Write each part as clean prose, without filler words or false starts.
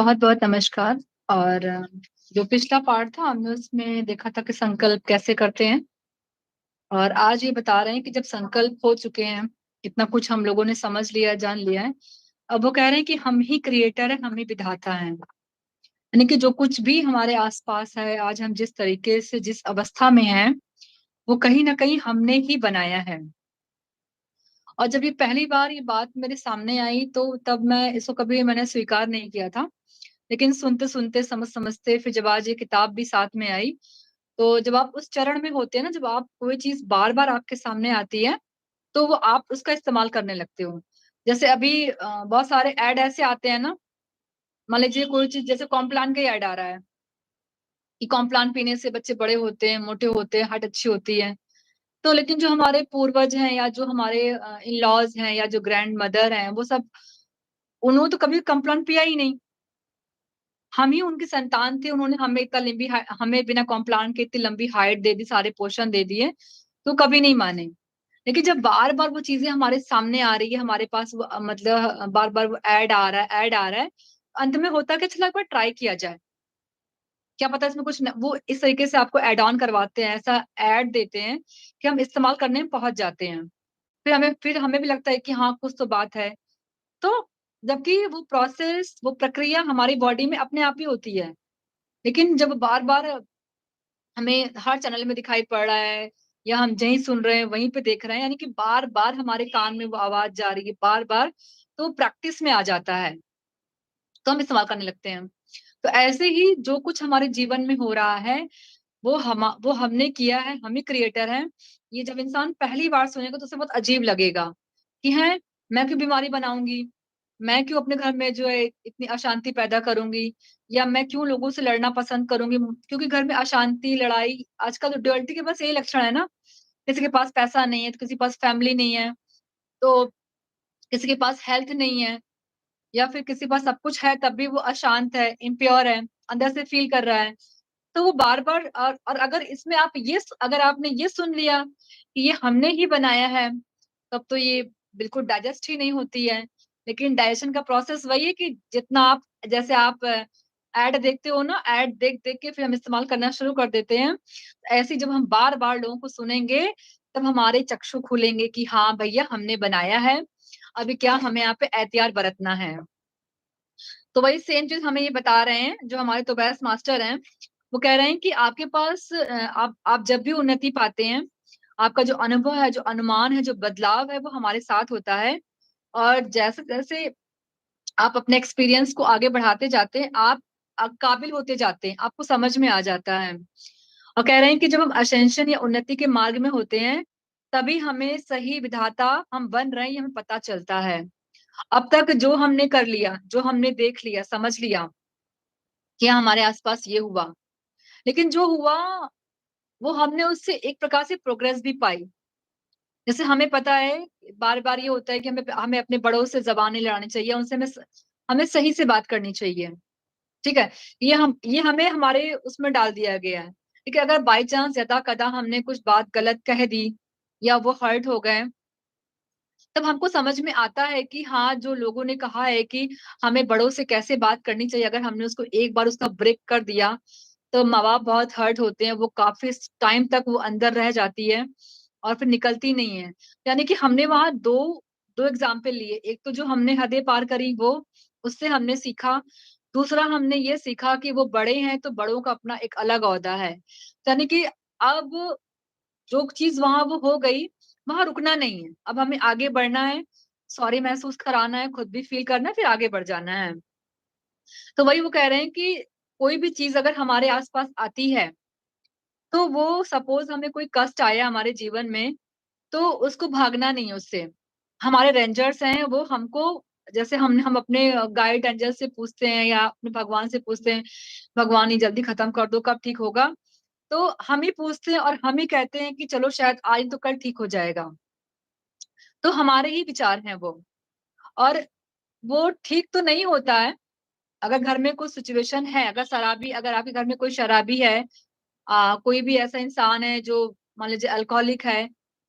बहुत-बहुत नमस्कार। और जो पिछला पार्ट था हमने उसमें देखा था कि संकल्प कैसे करते हैं, और आज ये बता रहे हैं कि जब संकल्प हो चुके हैं, इतना कुछ हम लोगों ने समझ लिया, जान लिया है, अब वो कह रहे हैं कि हम ही क्रिएटर हैं, हम ही विधाता हैं। यानी कि जो कुछ भी हमारे आस-पास है, आज हम जिस तरीके से जिस अवस्था में हैं, वो कहीं न कहीं हमने ही बनाया है। और जब ये पहली बार ये बात मेरे सामने आई तो तब मैं इसको कभी मैंने स्वीकार नहीं किया था। लेकिन सुनते-सुनते, समझ-समझते फिर जब आज ये किताब भी साथ में आई, तो जब आप उस चरण में होते हैं ना, जब आप कोई चीज़ बार-बार आपके सामने आती है, तो वो आप उसका इस्तेमाल करने लगते हो। जैसे अभी बहुत सारे ऐड ऐसे आते हैं ना, मान लीजिए कोई चीज़ जैसे कॉम्प्लान का ही ऐड आ रहा है, कि कॉम्प्लान पीने से बच्चे बड़े होते हैं, मोटे होते हैं, हाइट अच्छी होती है। तो लेकिन जो हमारे पूर्वज हैं या जो हमारे इन-लॉज़ हैं या जो ग्रैंड मदर हैं, वो सब उन्होंने तो कभी कॉम्प्लान पिया ही नहीं। हम ही उनकी संतान थे, उन्होंने हमें इतना लंबी हमें बिना कॉम्प्लान के इतनी लंबी हाइट दे दी, सारे पोषण दे दिए, तो कभी नहीं माने। लेकिन जब बार-बार वो चीज़ें हमारे सामने आ रही है, हमारे पास वो मतलब बार-बार वो ऐड आ रहा है, अंत में होता है कि चलो एक बार ट्राई किया जाए। क्या पता इसमें कुछ न वो इस तरीके से आपको ऐड ऑन करवाते हैं, ऐसा ऐड देते हैं कि हम इस्तेमाल करने में पहुँच जाते हैं। फिर हमें भी लगता है कि हाँ, कुछ तो बात है। तो जबकि वो प्रोसेस, वो प्रक्रिया हमारी बॉडी में अपने आप ही होती है। लेकिन जब बार-बार हमें हर चैनल में दिखाई पड़ रहा है या हम जहीं सुन रहे हैं, वहीं पे देख रहे हैं, यानी कि बार-बार हमारे कान में वो आवाज़ जा रही है, बार-बार, तो प्रैक्टिस में आ जाता है, तो हम इस्तेमाल करने लगते हैं। तो ऐसे ही जो कुछ हमारे जीवन में हो रहा है, वो हमने किया है, हम ही क्रिएटर हैं। ये जब इंसान पहली बार सुनेगा तो उसे बहुत अजीब लगेगा कि हैं, मैं क्यों बीमारी बनाऊँगी? मैं क्यों अपने घर में जो है इतनी अशांति पैदा करूँगी? या मैं क्यों लोगों से लड़ना पसंद करूँगी? क्योंकि घर में अशांति, लड़ाई आजकल तो डुअलिटी के बस यही लक्षण है ना, किसी के पास पैसा नहीं है, तो किसी के पास फैमिली नहीं है, तो किसी के पास हेल्थ नहीं है, या फिर किसी के पास सब कुछ है तब भी वो अशांत है, इम्प्योर है, अंदर से फ़ील कर रहा है। तो वो बार-बार और अगर इसमें आप अगर आपने ये सुन लिया कि ये हमने ही बनाया है, तब तो ये बिल्कुल डाइजेस्ट ही नहीं होती है। लेकिन डाइजेशन का प्रोसेस वही है कि जितना आप जैसे आप ऐड देखते हो ना, ऐड देख-देख के फिर हम इस्तेमाल करना शुरू कर देते हैं। ऐसे ही जब हम बार-बार लोगों को सुनेंगे, तब हमारे चक्षु खुलेंगे कि हाँ, भैया हमने बनाया है, अभी क्या हमें यहाँ पे एहतियात बरतना है। तो वही सेम चीज़ हमें ये बता रहे हैं, जो हमारे टोबैस मास्टर हैं, वो कह रहे हैं कि आपके पास आप जब भी उन्नति पाते हैं, आपका जो अनुभव है, जो अनुमान है, जो बदलाव है, वो हमारे साथ होता है। और जैसे-जैसे आप अपने एक्सपीरियंस को आगे बढ़ाते जाते हैं, आप काबिल होते जाते हैं, आपको समझ में आ जाता है। और कह रहे हैं कि जब हम असेंशन या उन्नति के मार्ग में होते हैं, तभी हमें सही विधाता हम बन रहे हैं, ये हमें पता चलता है। अब तक जो हमने कर लिया, जो हमने देख लिया, समझ लिया कि हमारे आस-पास ये हुआ, लेकिन जो हुआ वो हमने उससे एक प्रकार से प्रोग्रेस भी पाई। जैसे हमें पता है, बार-बार ये होता है कि हमें हमें अपने बड़ों से ज़बान नहीं लड़ानी चाहिए, उनसे हमें सही से बात करनी चाहिए, ठीक है? ये हमें हमारे उसमें डाल दिया गया है। ठीक है, अगर बाय चांस यदा-कदा हमने कुछ बात गलत कह दी या वो हर्ट हो गए, तब हमको समझ में आता है कि हाँ, जो लोगों ने कहा है कि हमें बड़ों से कैसे बात करनी चाहिए, अगर हमने उसको एक बार उसका ब्रेक कर दिया, तो माँ-बाप बहुत हर्ट होते हैं, वो काफ़ी स टाइम तक वो अंदर रह जाती है और फिर निकलती नहीं है। यानी कि हमने वहाँ 2 एग्ज़ाम्पल लिए, एक तो जो हमने हदें पार करी वो, उससे हमने सीखा, दूसरा हमने ये सीखा कि वो बड़े हैं, तो बड़ों का अपना एक अलग ओहदा है। यानी कि अब जो चीज़ वहाँ वो हो गई, वहाँ रुकना नहीं है, अब हमें आगे बढ़ना है, सॉरी महसूस कराना है, खुद भी फ़ील करना है, फिर आगे बढ़ जाना है। तो वही वो कह रहे हैं कि कोई भी चीज़ अगर हमारे आस-पास आती है, तो वो सपोज़ हमें कोई कष्ट आया हमारे जीवन में, तो उसको भागना नहीं है उससे। हमारे रेंजर्स हैं, वो हमको जैसे हम अपने गाइड एंजल से पूछते हैं या अपने भगवान से पूछते हैं, भगवान ये जल्दी खत्म कर दो, कब ठीक होगा? तो हम ही पूछते हैं और हम ही कहते हैं कि चलो शायद आज नहीं तो कल ठीक हो जाएगा। तो हमारे ही विचार हैं वो। और वो ठीक तो नहीं होता है, अगर घर में कोई सिचुएशन है, अगर आपके घर में कोई शराबी है, कोई भी ऐसा इंसान है जो मान लीजिए अल्कोहलिक है,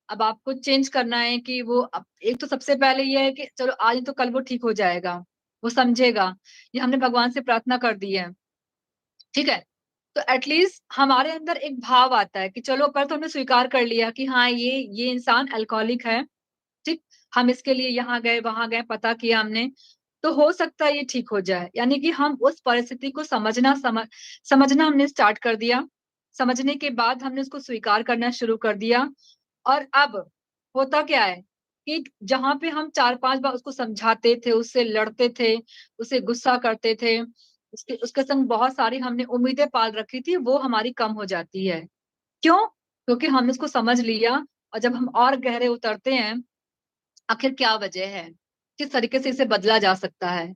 अब आपको चेंज करना है कि वो अब एक तो सबसे पहले ये है कि चलो आज नहीं तो कल वो ठीक हो जाएगा। वो समझेगा, ये हमने भगवान से प्रार्थना कर दी है, ठीक है। तो एटलीस्ट हमारे अंदर एक भाव आता है कि चलो पर तो हमने स्वीकार कर लिया कि हाँ ये इंसान अल्कोहलिक है, ठीक। हम इसके लिए यहाँ गए वहां गए, पता किया हमने, तो हो सकता है ये ठीक हो जाए। यानी कि हम उस परिस्थिति को समझना हमने स्टार्ट कर दिया। समझने के बाद हमने उसको स्वीकार करना शुरू कर दिया। और अब होता क्या है कि जहां पे हम 4-5 बार उसको समझाते थे, उससे लड़ते थे, उसे गुस्सा करते थे, उसके उसके संग बहुत सारी हमने उम्मीदें पाल रखी थी, वो हमारी कम हो जाती है। क्यों? क्योंकि हमने उसको समझ लिया। और जब हम और गहरे उतरते हैं, आखिर क्या वजह है, किस तरीके से इसे बदला जा सकता है,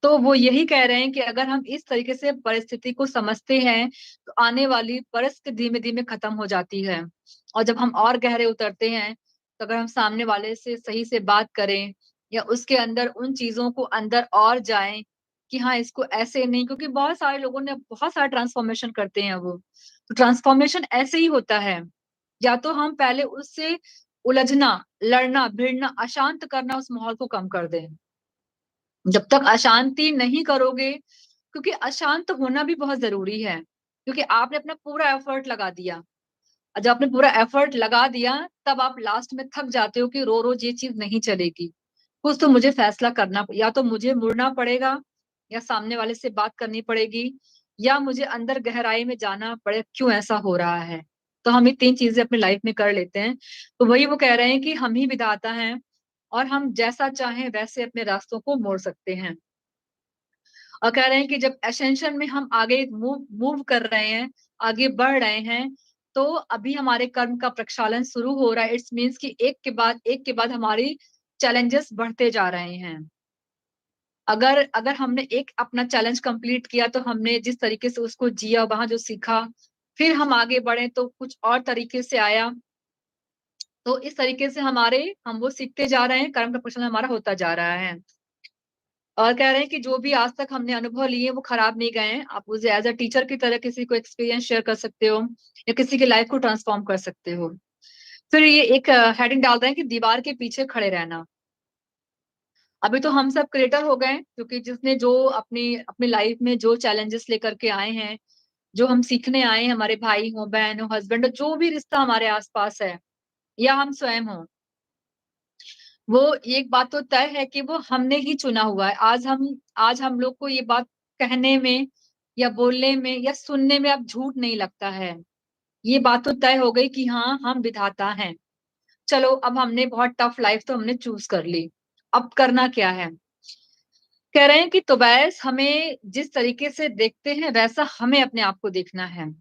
तो वो यही कह रहे हैं कि अगर हम इस तरीके से परिस्थिति को समझते हैं तो आने वाली परिस्थिति धीमे धीमे खत्म हो जाती है। और जब हम और गहरे उतरते हैं, तो अगर हम सामने वाले से सही से बात करें या उसके अंदर उन चीजों को अंदर और जाएं कि हाँ इसको ऐसे नहीं, क्योंकि बहुत सारे लोगों ने बहुत सारा ट्रांसफॉर्मेशन करते हैं वो, तो ट्रांसफॉर्मेशन ऐसे ही होता है। या तो हम पहले उससे उलझना, लड़ना, भिड़ना, अशांत करना, उस माहौल को कम कर दें। जब तक अशांति नहीं करोगे, क्योंकि अशांत होना भी बहुत जरूरी है, क्योंकि आपने अपना पूरा एफर्ट लगा दिया। और जब आपने पूरा एफर्ट लगा दिया, तब आप लास्ट में थक जाते हो कि रो रोज ये चीज नहीं चलेगी। कुछ तो मुझे फैसला करना, या तो मुझे मुड़ना पड़ेगा, या सामने वाले से बात करनी पड़ेगी, या मुझे अंदर गहराई में जाना पड़े क्यों ऐसा हो रहा है। तो हम ये 3 चीजें अपनी लाइफ में कर लेते हैं। तो वही वो कह रहे हैं कि हम ही विधाता हैं, और हम जैसा चाहें वैसे अपने रास्तों को मोड़ सकते हैं। और कह रहे हैं कि जब एसेंशन में हम आगे मूव मूव कर रहे हैं, आगे बढ़ रहे हैं, तो अभी हमारे कर्म का प्रक्षालन शुरू हो रहा है। इट्स मीन्स कि एक के बाद हमारी चैलेंजेस बढ़ते जा रहे हैं। अगर अगर हमने एक अपना चैलेंज कंप्लीट किया, तो हमने जिस तरीके से उसको जिया, वहां जो सीखा, फिर हम आगे बढ़े तो कुछ और तरीके से आया। तो इस तरीके से हम वो सीखते जा रहे हैं, कर्म का प्रक्षालन हमारा होता जा रहा है। और कह रहे हैं कि जो भी आज तक हमने अनुभव लिए वो खराब नहीं गए हैं। आप उसे एज अ टीचर की तरह किसी को एक्सपीरियंस शेयर कर सकते हो, या किसी की लाइफ को ट्रांसफॉर्म कर सकते हो। फिर ये एक हेडिंग डाल रहे हैं कि दीवार के पीछे खड़े रहना। अभी तो हम सब क्रिएटर हो गए, क्योंकि जिसने जो अपनी अपनी लाइफ में जो चैलेंजेस लेकर के आए हैं, जो हम सीखने आए हैं, हमारे भाई हो, बहन हो, हस्बैंड हो, जो भी रिश्ता हमारे आसपास है, या हम स्वयं हो, वो एक बात तो तय है कि वो हमने ही चुना हुआ है। आज हम लोग को ये बात कहने में, या बोलने में, या सुनने में अब झूठ नहीं लगता है। ये बात तो तय हो गई कि हाँ हम विधाता हैं। चलो, अब हमने बहुत टफ लाइफ तो हमने चूज कर ली, अब करना क्या है। कह रहे हैं कि तुबैस हमें जिस तरीके से देखते हैं, वैसा हमें अपने आप को देखना है।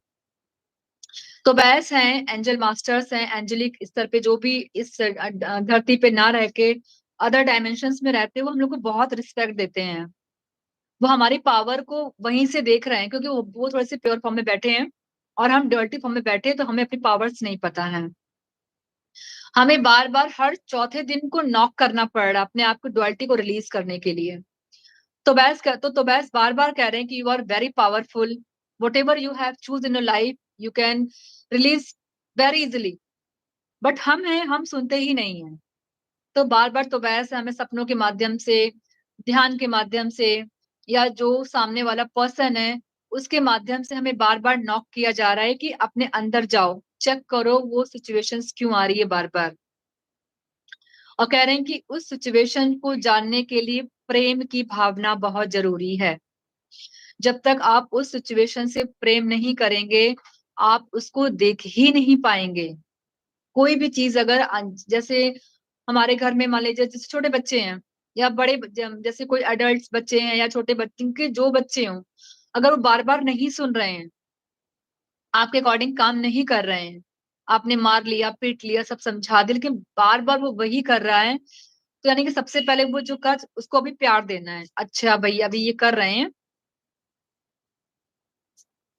तुबैस हैं, एंजल मास्टर्स हैं, एंजेलिक स्तर पे जो भी इस धरती पे ना रह के अदर डायमेंशंस में रहते हैं, वो हम लोग को बहुत रिस्पेक्ट देते हैं। वो हमारी पावर को वहीं से देख रहे हैं, क्योंकि वो थोड़े से प्योर फॉर्म में बैठे हैं, और हम डर्टी फॉर्म में बैठे हैं, तो हमें अपनी पावर्स नहीं पता है। हमें बार बार हर चौथे दिन को नॉक करना पड़ रहा है अपने आप को डुअलिटी को रिलीज करने के लिए। तो बैस बार बार कह रहे हैं कि you are very powerful, whatever you have choose in your life you can release very easily. But हम सुनते ही नहीं है। तो बार बार तो वैसे हमें सपनों के माध्यम से, ध्यान के माध्यम से, या जो सामने वाला पर्सन है उसके माध्यम से हमें बार बार नॉक किया जा रहा है कि अपने अंदर जाओ, चेक करो वो सिचुएशंस क्यों आ रही है बार बार। और कह रहे हैं कि उस सिचुएशन को जानने के लिए प्रेम की भावना बहुत जरूरी है। जब तक आप उस सिचुएशन से प्रेम नहीं करेंगे, आप उसको देख ही नहीं पाएंगे। कोई भी चीज अगर जैसे हमारे घर में मान लीजिए जैसे छोटे बच्चे हैं, या जैसे कोई अडल्ट बच्चे हैं, या छोटे बच्चे के जो बच्चे हों, अगर वो बार बार नहीं सुन रहे हैं, आपके अकॉर्डिंग काम नहीं कर रहे हैं, आपने मार लिया, पीट लिया, सब समझा दिया, लेकिन बार बार वो वही कर रहा है, तो यानी कि सबसे पहले वो जो कर उसको अभी प्यार देना है। अच्छा भैया अभी ये कर रहे हैं,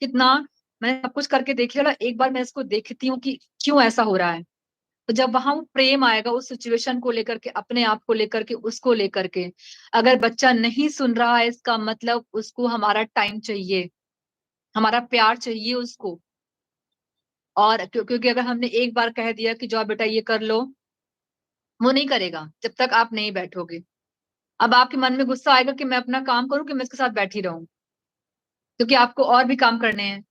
कितना मैंने सब कुछ करके देख लिया, एक बार मैं इसको देखती हूँ कि क्यों ऐसा हो रहा है। तो जब वहां वो प्रेम आएगा उस सिचुएशन को लेकर के, अपने आप को लेकर के, उसको लेकर के, अगर बच्चा नहीं सुन रहा है, इसका मतलब उसको हमारा टाइम चाहिए, हमारा प्यार चाहिए उसको। और क्योंकि अगर हमने एक बार कह दिया कि जाओ बेटा ये कर लो, वो नहीं करेगा जब तक आप नहीं बैठोगे। अब आपके मन में गुस्सा आएगा कि मैं अपना काम करूं कि मैं इसके साथ बैठी रहूं, क्योंकि आपको और भी काम करने हैं।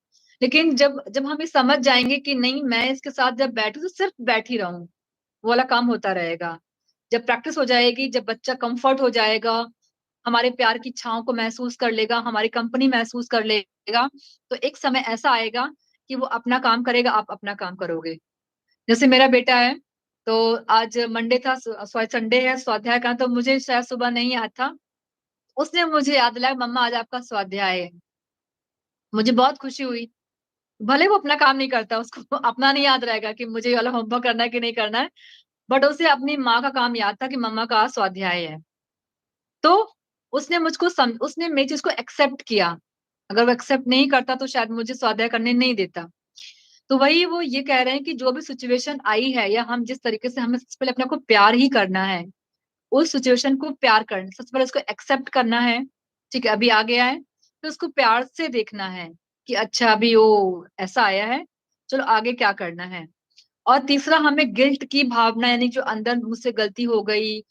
लेकिन जब जब हम ये समझ जाएंगे कि नहीं, मैं इसके साथ जब बैठू तो सिर्फ बैठी रहूं, वो वाला काम होता रहेगा। जब प्रैक्टिस हो जाएगी, जब बच्चा कंफर्ट हो जाएगा, हमारे प्यार की छांव को महसूस कर लेगा, हमारी कंपनी महसूस कर लेगा, तो एक समय ऐसा आएगा कि वो अपना काम करेगा, आप अपना काम करोगे। जैसे मेरा बेटा है, तो आज मंडे था, सॉरी संडे है, स्वाध्याय का, तो मुझे शायद सुबह नहीं याद था, उसने मुझे याद दिलाया, मम्मा आज आपका स्वाध्याय है। मुझे बहुत खुशी हुई। भले वो अपना काम नहीं करता, उसको अपना नहीं याद रहेगा कि मुझे ये वाला होमवर्क करना है कि नहीं करना है, बट उसे अपनी माँ का काम याद था कि मम्मा का आज स्वाध्याय है। तो उसने मेरी चीज को एक्सेप्ट किया। अगर वो एक्सेप्ट नहीं करता तो शायद मुझे स्वाध्याय करने नहीं देता। तो वही वो ये कह रहे हैं कि जो भी सिचुएशन आई है, या हम जिस तरीके से, हमें सबसे पहले अपने को प्यार ही करना है, उस सिचुएशन को प्यार करना, सबसे पहले उसको एक्सेप्ट करना है। ठीक है, अभी आ गया है तो उसको प्यार से देखना है कि अच्छा अभी वो ऐसा आया है, चलो आगे क्या करना है। और तीसरा, हमें गिल्ट की भावना, यानी जो अंदर मुझसे गलती हो गई,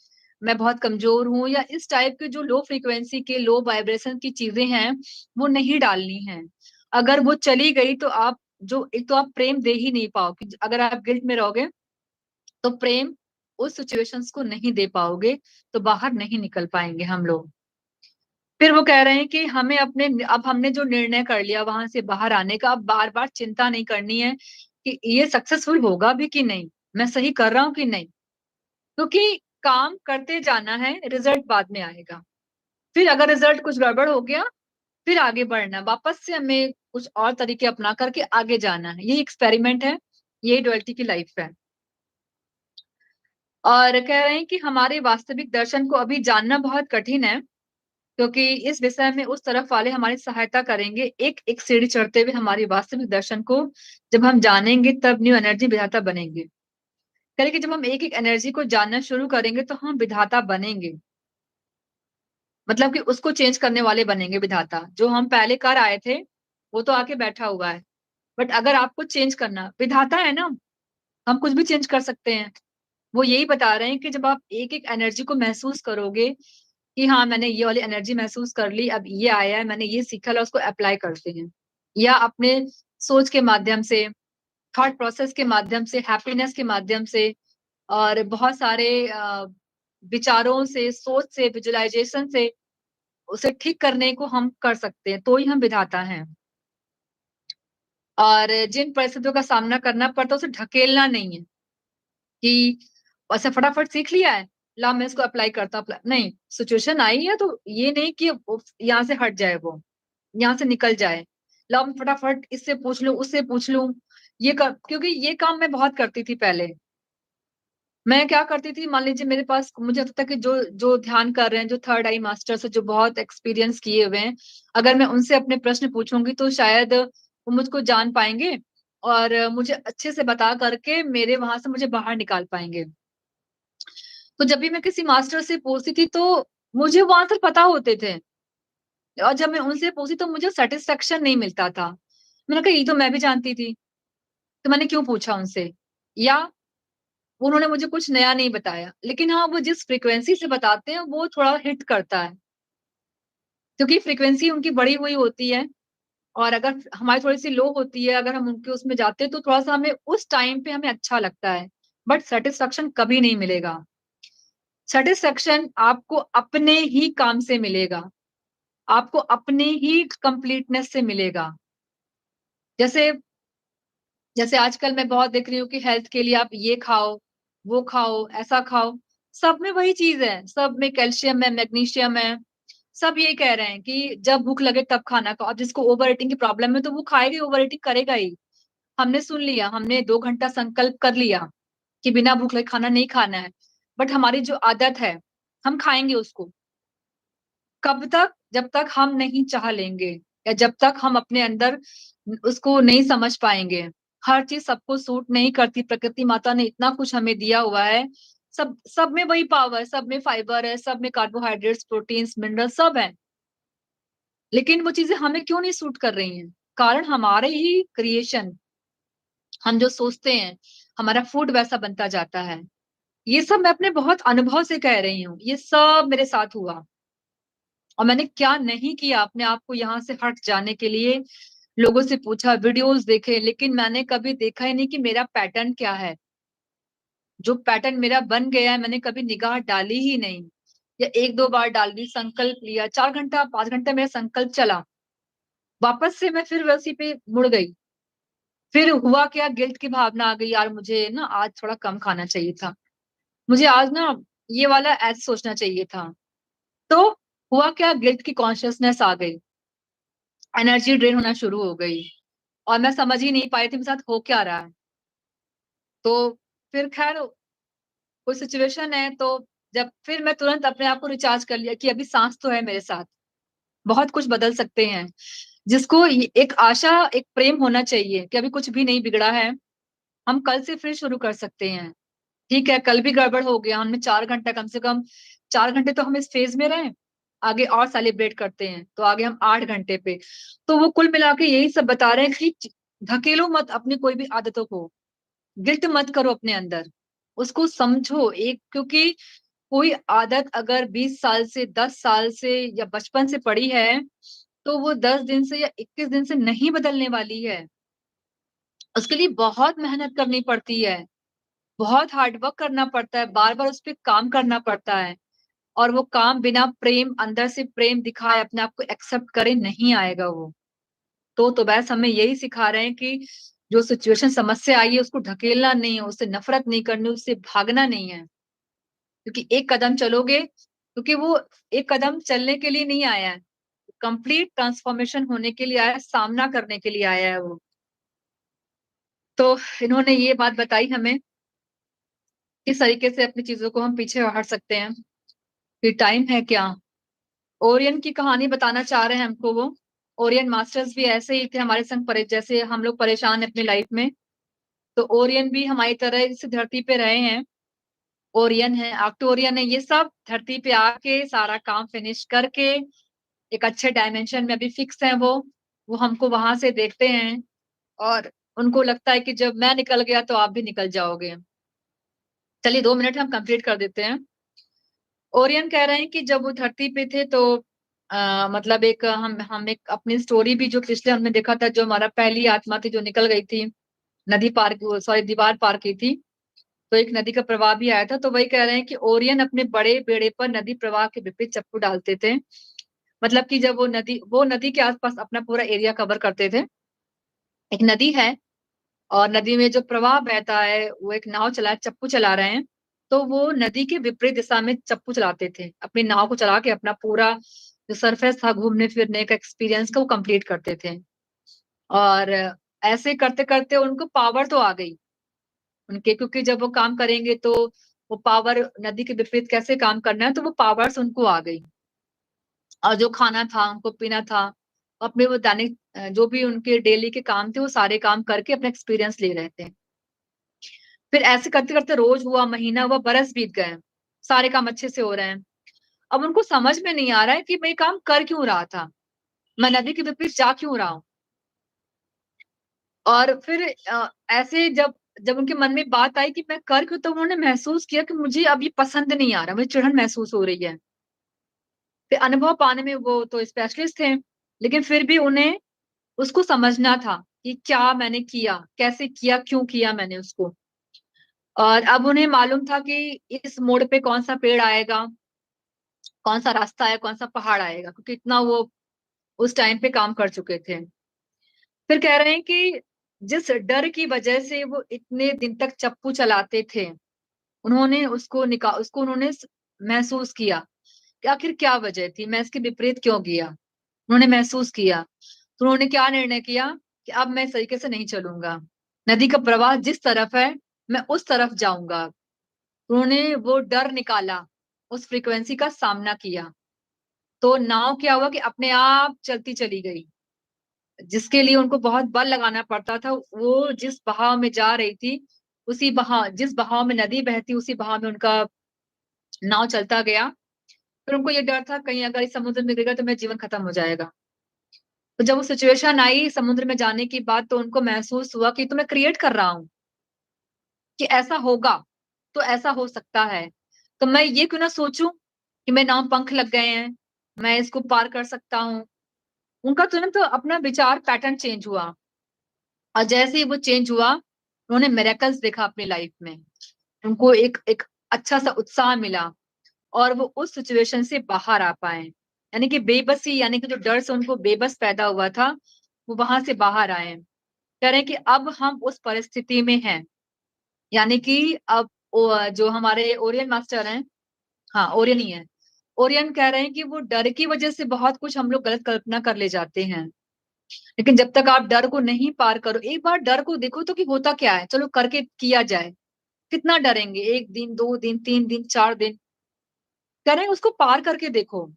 मैं बहुत कमजोर हूं, या इस टाइप के जो लो फ्रीक्वेंसी के, लो वाइब्रेशन की चीजें हैं, वो नहीं डालनी है। अगर वो चली गई तो आप, जो एक तो आप प्रेम दे ही नहीं पाओगे, अगर आप गिल्ट में रहोगे तो प्रेम उस सिचुएशंस को नहीं दे पाओगे, तो बाहर नहीं निकल पाएंगे हम लोग। फिर वो कह रहे हैं कि हमें अपने, अब हमने जो निर्णय कर लिया वहां से बाहर आने का, अब बार बार चिंता नहीं करनी है कि ये सक्सेसफुल होगा भी कि नहीं, मैं सही कर रहा हूं कि नहीं, क्योंकि काम करते जाना है, रिजल्ट बाद में आएगा। फिर अगर रिजल्ट कुछ गड़बड़ हो गया, फिर आगे बढ़ना, वापस से हमें कुछ और तरीके अपना करके आगे जाना है। ये एक्सपेरिमेंट है, ये डुअलिटी की लाइफ है। और कह रहे हैं कि हमारे वास्तविक दर्शन को अभी जानना बहुत कठिन है, क्योंकि इस विषय में उस तरफ वाले हमारी सहायता करेंगे, एक एक सीढ़ी चढ़ते हुए हमारी वास्तविक दर्शन को जब हम जानेंगे, तब न्यू एनर्जी विधाता बनेंगे। कह रहे कि जब हम एक एक एनर्जी को जानना शुरू करेंगे तो हम विधाता बनेंगे, मतलब कि उसको चेंज करने वाले बनेंगे विधाता। जो हम पहले कर आए थे वो तो आके बैठा हुआ है, बट अगर आपको चेंज करना, विधाता है ना, हम कुछ भी चेंज कर सकते हैं। वो यही बता रहे हैं कि जब आप एक एक एनर्जी को महसूस करोगे कि हाँ, मैंने ये वाली एनर्जी महसूस कर ली, अब ये आया है, मैंने ये सीखा है, उसको अप्लाई करते हैं, या अपने सोच के माध्यम से, थॉट प्रोसेस के माध्यम से, हैप्पीनेस के माध्यम से, और बहुत सारे विचारों से, सोच से, विजुअलाइजेशन से उसे ठीक करने को हम कर सकते हैं, तो ही हम विधाता हैं। और जिन परिस्थितियों का सामना करना पड़ता है उसे ढकेलना नहीं है कि ऐसा फटाफट सीख लिया है, ला मैं इसको अप्लाई करता हूँ, नहीं, सिचुएशन आई है तो ये नहीं कि यहाँ से हट जाए, वो यहाँ से निकल जाए, ला मैं फटाफट इससे पूछ लूं, उससे पूछ लूं, क्योंकि ये काम मैं बहुत करती थी पहले। मैं क्या करती थी, मान लीजिए मेरे पास, मुझे लगता था कि जो जो ध्यान कर रहे हैं, जो थर्ड आई मास्टर्स है, जो बहुत एक्सपीरियंस किए हुए हैं, अगर मैं उनसे अपने प्रश्न पूछूंगी तो शायद वो मुझको जान पाएंगे, और मुझे अच्छे से बता करके मेरे वहां से मुझे बाहर निकाल पाएंगे। तो जब भी मैं किसी मास्टर से पूछती थी तो मुझे वो आंसर पता होते थे, और जब मैं उनसे पूछती तो मुझे सेटिस्फेक्शन नहीं मिलता था। मैंने कहा ये तो मैं भी जानती थी, तो मैंने क्यों पूछा उनसे, या उन्होंने मुझे कुछ नया नहीं बताया। लेकिन हाँ, वो जिस फ्रीक्वेंसी से बताते हैं वो थोड़ा हिट करता है, क्योंकि फ्रीक्वेंसी उनकी बढ़ी हुई होती है, और अगर हमारी थोड़ी सी लो होती है, अगर हम उनके उसमें जाते हैं तो थोड़ा सा हमें उस टाइम पे हमें अच्छा लगता है, बट सेटिस्फेक्शन कभी नहीं मिलेगा। सेटिस्फेक्शन आपको अपने ही काम से मिलेगा, आपको अपने ही कंप्लीटनेस से मिलेगा। जैसे जैसे आजकल मैं बहुत देख रही हूँ कि हेल्थ के लिए आप ये खाओ, वो खाओ, ऐसा खाओ, सब में वही चीज है, सब में कैल्शियम है, मैग्नीशियम है। सब ये कह रहे हैं कि जब भूख लगे तब खाना खाओ। अब जिसको ओवर ईटिंग की प्रॉब्लम है तो वो खाएगा, ओवर ईटिंग करेगा ही। हमने सुन लिया, हमने 2 घंटा संकल्प कर लिया कि बिना भूख लगे खाना नहीं खाना है, बट हमारी जो आदत है, हम खाएंगे उसको। कब तक? जब तक हम नहीं चाह लेंगे, या जब तक हम अपने अंदर उसको नहीं समझ पाएंगे। हर चीज सबको सूट नहीं करती, प्रकृति माता ने इतना कुछ हमें दिया हुआ है, सब सब में वही पावर, सब में फाइबर है, सब में कार्बोहाइड्रेट्स, प्रोटीन्स, मिनरल सब है, लेकिन वो चीजें हमें क्यों नहीं सूट कर रही हैं? कारण हमारे ही क्रिएशन, हम जो सोचते हैं, हमारा फूड वैसा बनता जाता है। ये सब मैं अपने बहुत अनुभव से कह रही हूँ, ये सब मेरे साथ हुआ। और मैंने क्या नहीं किया अपने आप को यहाँ से हट जाने के लिए, लोगों से पूछा, वीडियोस देखे, लेकिन मैंने कभी देखा ही नहीं कि मेरा पैटर्न क्या है। जो पैटर्न मेरा बन गया है, मैंने कभी निगाह डाली ही नहीं, या 1-2 बार डाल दी, संकल्प लिया, 4 घंटा 5 घंटा मेरा संकल्प चला, वापस से मैं फिर वैसी पे मुड़ गई। फिर हुआ क्या, गिल्ट की भावना आ गई, यार मुझे ना आज थोड़ा कम खाना चाहिए था, मुझे आज ना ये वाला ऐसे सोचना चाहिए था। तो हुआ क्या, गिल्ट की कॉन्शियसनेस आ गई, एनर्जी ड्रेन होना शुरू हो गई, और मैं समझ ही नहीं पाई थी मेरे साथ हो क्या रहा है। तो फिर खैर कोई सिचुएशन है, तो जब फिर मैं तुरंत अपने आप को रिचार्ज कर लिया कि अभी सांस तो है मेरे साथ, बहुत कुछ बदल सकते हैं। जिसको एक आशा, एक प्रेम होना चाहिए कि अभी कुछ भी नहीं बिगड़ा है, हम कल से फिर शुरू कर सकते हैं। ठीक है, कल भी गड़बड़ हो गया, हमने 4 घंटा, कम से कम 4 घंटे तो हम इस फेज में रहे, आगे और सेलिब्रेट करते हैं, तो आगे हम 8 घंटे पे। तो वो कुल मिला के यही सब बता रहे हैं कि धकेलो मत अपनी कोई भी आदतों को, गिल्ट मत करो अपने अंदर, उसको समझो एक, क्योंकि कोई आदत अगर 20 साल से, 10 साल से या बचपन से पड़ी है, तो वो 10 दिन से या 21 दिन से नहीं बदलने वाली है। उसके लिए बहुत मेहनत करनी पड़ती है, बहुत हार्ड वर्क करना पड़ता है, बार बार उस पर काम करना पड़ता है। और वो काम बिना प्रेम, अंदर से प्रेम दिखाए, अपने आप को एक्सेप्ट करे, नहीं आएगा वो। तो बस हमें यही सिखा रहे हैं कि जो सिचुएशन, समस्या आई है, उसको ढकेलना नहीं है, उससे नफरत नहीं करनी, उससे भागना नहीं है। क्योंकि एक कदम चलोगे, क्योंकि वो एक कदम चलने के लिए नहीं आया है, कंप्लीट ट्रांसफॉर्मेशन होने के लिए आया है, सामना करने के लिए आया है वो। तो इन्होंने ये बात बताई हमें, किस तरीके से अपनी चीजों को हम पीछे हट सकते हैं। फिर टाइम है क्या, ओरियन की कहानी बताना चाह रहे हैं हमको वो। ओरियन मास्टर्स भी ऐसे ही थे हमारे संग, जैसे हम लोग परेशान है अपनी लाइफ में, तो ओरियन भी हमारी तरह इस धरती पे रहे हैं। ओरियन है, आक्टोरियन है, ये सब धरती पे आके सारा काम फिनिश करके एक अच्छे डायमेंशन में अभी फिक्स है वो हमको वहां से देखते हैं, और उनको लगता है कि जब मैं निकल गया तो आप भी निकल जाओगे। चलिए 2 मिनट हम कंप्लीट कर देते हैं। ओरियन कह रहे हैं कि जब वो धरती पे थे तो मतलब एक हम एक अपनी स्टोरी भी जो पिछले हमने देखा था, जो हमारा पहली आत्मा थी जो निकल गई थी, नदी पार, सॉरी दीवार पार की थी, तो एक नदी का प्रवाह भी आया था। तो वही कह रहे हैं कि ओरियन अपने बड़े बेड़े पर नदी प्रवाह के विपरीत चप्पू डालते थे। मतलब कि जब वो नदी के आसपास अपना पूरा एरिया कवर करते थे। एक नदी है, और नदी में जो प्रवाह बहता है, वो एक नाव चप्पू चला रहे हैं, तो वो नदी के विपरीत दिशा में चप्पू चलाते थे, अपनी नाव को चला के अपना पूरा जो सरफेस था घूमने फिरने का एक्सपीरियंस का, वो कंप्लीट करते थे। और ऐसे करते करते उनको पावर तो आ गई उनके, क्योंकि जब वो काम करेंगे तो वो पावर, नदी के विपरीत कैसे काम करना है, तो वो पावर्स उनको आ गई। और जो खाना था, उनको पीना था, अपने वो दैनिक जो भी उनके डेली के काम थे, वो सारे काम करके अपना एक्सपीरियंस ले रहे थे। फिर ऐसे करते करते रोज हुआ, महीना हुआ, बरस बीत गए, सारे काम अच्छे से हो रहे हैं। अब उनको समझ में नहीं आ रहा है कि मैं ये काम कर क्यों रहा था, मैं नदी के विपरीत जा क्यों रहा हूँ। और फिर ऐसे जब जब उनके मन में बात आई कि मैं कर क्यों, तो उन्होंने महसूस किया कि मुझे अब ये पसंद नहीं आ रहा, मुझे चिढ़न महसूस हो रही है। फिर अनुभव पाने में वो तो स्पेशलिस्ट थे, लेकिन फिर भी उन्हें उसको समझना था कि क्या मैंने किया, कैसे किया, क्यों किया मैंने उसको। और अब उन्हें मालूम था कि इस मोड़ पे कौन सा पेड़ आएगा, कौन सा रास्ता है, कौन सा पहाड़ आएगा, क्योंकि इतना वो उस टाइम पे काम कर चुके थे। फिर कह रहे हैं कि जिस डर की वजह से वो इतने दिन तक चप्पू चलाते थे, उन्होंने उसको उन्होंने महसूस किया कि आखिर क्या वजह थी, मैं इसके विपरीत क्यों गया। उन्होंने महसूस किया, तो उन्होंने क्या निर्णय किया कि अब मैं इस तरीके से नहीं चलूंगा, नदी का प्रवाह जिस तरफ है मैं उस तरफ जाऊंगा। उन्होंने वो डर निकाला, उस फ्रीक्वेंसी का सामना किया, तो नाव क्या हुआ कि अपने आप चलती चली गई। जिसके लिए उनको बहुत बल लगाना पड़ता था, वो जिस बहाव में जा रही थी, उसी बहाव, जिस बहाव में नदी बहती, उसी बहाव में उनका नाव चलता गया। फिर उनको ये डर था कहीं अगर इस समुद्र में गिर गया तो मेरा जीवन खत्म हो जाएगा। तो जब वो सिचुएशन आई समुद्र में जाने की बात, तो उनको महसूस हुआ कि तो मैं क्रिएट कर रहा हूँ कि ऐसा होगा, तो ऐसा हो सकता है। तो मैं ये क्यों ना सोचूं कि मेरे नाव पंख लग गए हैं, मैं इसको पार कर सकता हूँ। उनका तुरंत अपना विचार पैटर्न चेंज हुआ, और जैसे ही वो चेंज हुआ, उन्होंने मिरेकल्स देखा अपनी लाइफ में। उनको एक एक अच्छा सा उत्साह मिला, और वो उस सिचुएशन से बाहर आ पाए। यानी कि बेबसी, यानी कि जो डर से उनको बेबस पैदा हुआ था, वो वहां से बाहर आए। कह रहे हैं कि अब हम उस परिस्थिति में हैं, यानी कि अब जो हमारे ओरियन मास्टर हैं, हाँ ओरियन ही है, ओरियन कह रहे हैं कि वो डर की वजह से बहुत कुछ हम लोग गलत कल्पना कर ले जाते हैं। लेकिन जब तक आप डर को नहीं पार करो, एक बार डर को देखो तो कि होता क्या है, चलो करके किया जाए। कितना डरेंगे, 1 दिन 2 दिन 3 दिन 4 दिन, कह रहे हैं उसको पार करके देखो।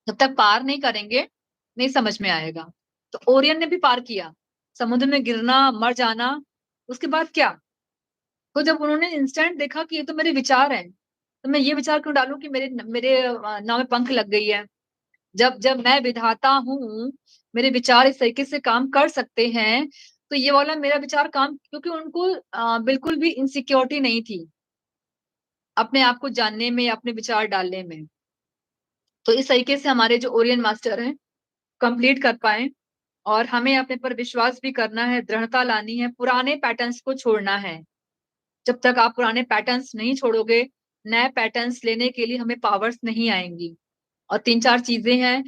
जब तक पार नहीं करेंगे, नहीं समझ में आएगा। तो ओरियन ने भी पार किया, समुद्र में गिरना, मर जाना, उसके बाद क्या। तो जब उन्होंने इंस्टेंट देखा कि ये तो मेरे विचार हैं, तो मैं ये विचार क्यों डालूं कि मेरे मेरे नाव में पंख लग गई है। जब जब मैं विधाता हूँ, मेरे विचार इस तरीके से काम कर सकते हैं, तो ये वाला मेरा विचार काम, क्योंकि उनको बिल्कुल भी इनसिक्योरिटी नहीं थी अपने आप को जानने में, अपने विचार डालने में। तो इस तरीके से हमारे जो ओरियन मास्टर हैं कंप्लीट कर पाए। और हमें अपने पर विश्वास भी करना है, दृढ़ता लानी है, पुराने पैटर्न्स को छोड़ना है। जब तक आप पुराने पैटर्न्स नहीं छोड़ोगे, नए पैटर्न्स लेने के लिए हमें पावर्स नहीं आएंगी। और 3 4 चीजें हैं।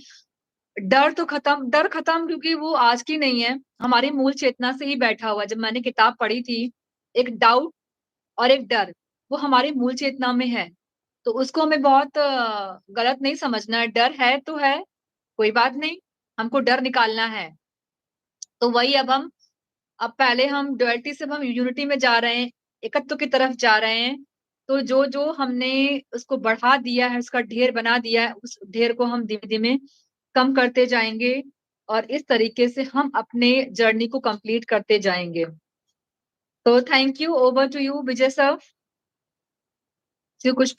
डर तो खत्म, डर खत्म, क्योंकि वो आज की नहीं है, हमारी मूल चेतना से ही बैठा हुआ। जब मैंने किताब पढ़ी थी, एक डाउट और एक डर, वो हमारी मूल चेतना में है। तो उसको हमें बहुत गलत नहीं समझना है। डर है तो है, कोई बात नहीं, हमको डर निकालना है। तो वही अब पहले हम डुअलिटी से अब हम यूनिटी में जा रहे हैं, एकत्व की तरफ जा रहे हैं। तो जो जो हमने उसको बढ़ा दिया है, उसका ढेर बना दिया है, उस ढेर को हम धीमे धीमे कम करते जाएंगे। और इस तरीके से हम अपने जर्नी को कंप्लीट करते जाएंगे। तो thank you, over to you Vijay sir. कुछ पूछ